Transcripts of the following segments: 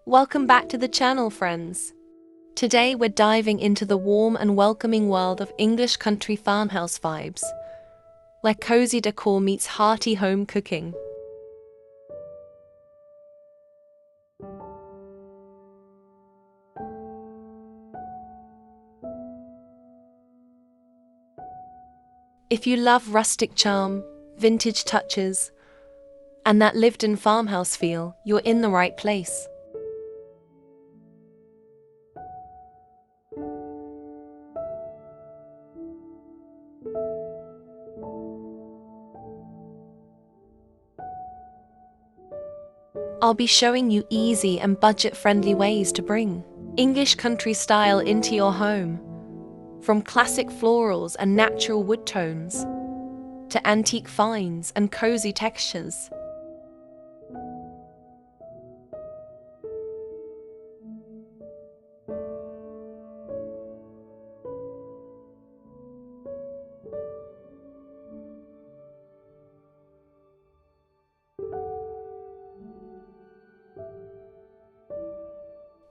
Welcome back to the channel, friends. Today we're diving into the warm and welcoming world of English country farmhouse vibes, where cozy decor meets hearty home cooking. If you love rustic charm, vintage touches, and that lived-in farmhouse feel, you're in the right place. I'll be showing you easy and budget-friendly ways to bring English country style into your home, from classic florals and natural wood tones to antique finds and cozy textures.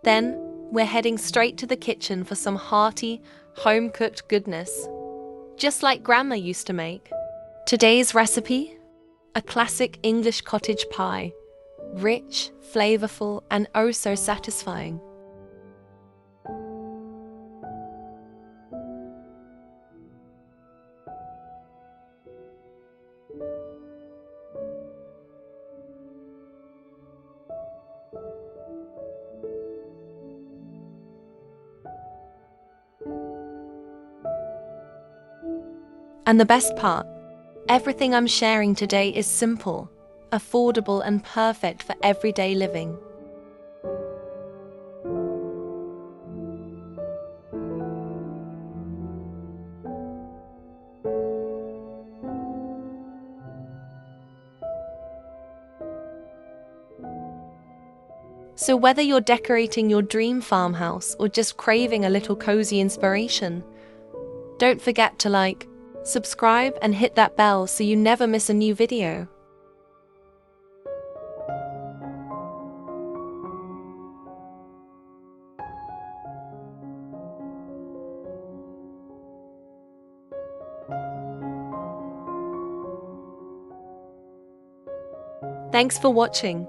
Then, we're heading straight to the kitchen for some hearty, home-cooked goodness, just like Grandma used to make. Today's recipe? A classic English cottage pie, rich, flavorful, and oh so satisfying. And the best part, everything I'm sharing today is simple, affordable, and perfect for everyday living. So whether you're decorating your dream farmhouse or just craving a little cozy inspiration, don't forget to like, subscribe, and hit that bell so you never miss a new video. Thanks for watching.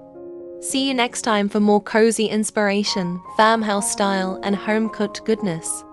See you next time for more cozy inspiration, farmhouse style, and home-cooked goodness.